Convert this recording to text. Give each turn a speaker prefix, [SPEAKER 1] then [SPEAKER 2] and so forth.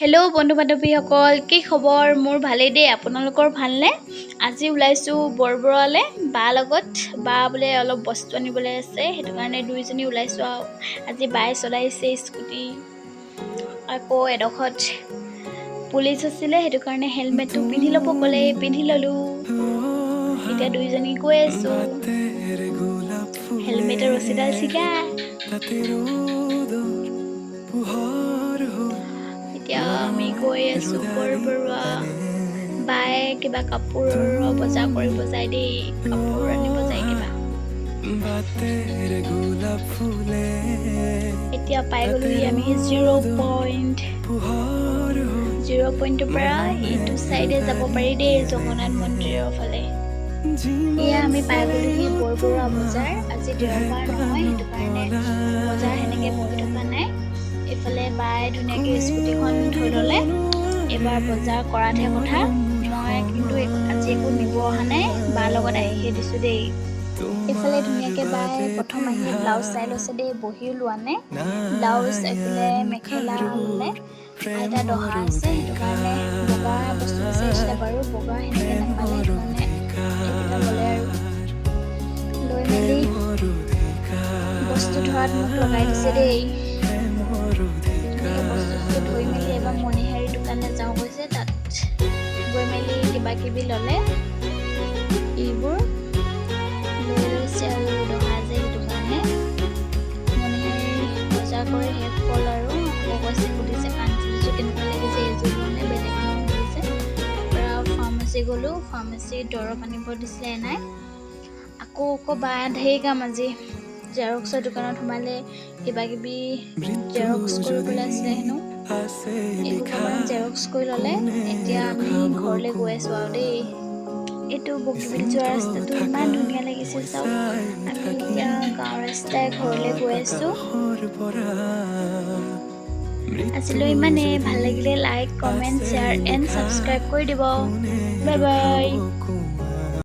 [SPEAKER 1] Hello' বন্ধু বান্ধৱীসকল, কি খবৰ? মোৰ ভালেই দেই। আপোনালোকৰ ভালনে? আজি ওলাইছোঁ বৰবৰুৱালৈ বা লগত। বা বোলে অলপ বস্তু আনিবলৈ আছে, সেইটো কাৰণে দুইজনী ওলাইছোঁ আৰু। আজি বাই চলাইছে স্কুটি। আকৌ এডোখৰত পুলিচ আছিলে, সেইটো কাৰণে হেলমেটটো পিন্ধি ল'ব ক'লে, পিন্ধি ল'লোঁ। এতিয়া দুইজনী গৈ আছোঁ। হেলমেটৰ ৰছীডাল ছিগা। এতিয়া আমি গৈ আছোঁ বৰবৰুৱা। বাই কিবা কাপোৰৰ বজাৰ কৰিব যায় দেই, কাপোৰ আনিব যায় কিবা। এতিয়া পাই গ'লোহি আমি 0 পইণ্টৰ পৰা এইটো চাইডে যাব পাৰি দেই, জগন্নাথ মন্দিৰৰ ফালে। এয়া আমি পাই গ'লোহি বৰবৰুৱা বজাৰ। আজি দেওবাৰ নহয়, সেইটো কাৰণে বজাৰ সেনেকৈ বহি থকা নাই। এইফালে বাই ধুনীয়াকৈ স্কুটিখন থৈ ল'লে। এইবাৰ বজাৰ কৰাতহে কথা। মই কিন্তু আজি একো নিব অহা নাই, বাৰ লগত আহিহে দিছোঁ দেই। এইফালে ধুনীয়াকৈ বাই প্ৰথম আহি ব্লাউজ চাই লৈছে দেই, বহিও লোৱা নাই। ব্লাউজ এইফালে মেখেলা ল'লে। আইতা দহা আছে, সেইটো কাৰণে বগা বস্তু বিচাৰিছিলে বাৰু, বগা সেনেকৈ নাপালে, সেইটো কাৰণে এইকেইটা ল'লে আৰু। লৈ মেলি বস্তু ধৰাত মোক লগাই দিছে দেই। ধুনীয়াকৈ বস্তু ধুই মেলি এবাৰ মণিহাৰী দোকানলৈ যাওঁ গৈছে, তাত গৈ মেলি কিবা কিবি ল'লে। এইবোৰ লৈ লৈছে আৰু দহা যে, সেইটো কাৰণে মণিহাৰী বজাৰ কৰি শেষ হ'ল আৰু। আকৌ কৈছে, সুধিছে কাণফুলিযোৰ কেনেকুৱা লাগিছে, এইযোৰ মানে বেলেগ সুধিছে। পৰা ফাৰ্মাচী গ'লোঁ, ফাৰ্মাচীত দৰৱ আনিব দিছিলে নাই। আকৌ বা ঢেৰ কাম আজি। জেৰক্সৰ দোকানত সোমালে, কিবা কিবি জেৰক্স কৰিবলৈ আছিলে হেনো। এইবোৰ মানে জেৰক্স কৰি ল'লে। এতিয়া আমি ঘৰলৈ গৈ আছোঁ আৰু দেই। এইটো বগীবিল যোৱা ৰাস্তাটো ইমান ধুনীয়া লাগিছে চাওক। আমি এতিয়া গাঁও ৰাস্তাই ঘৰলৈ গৈ আছোঁ। আজিলৈ ইমানেই। ভাল লাগিলে like, comment, share and subscribe কৰি দিব। Bye bye.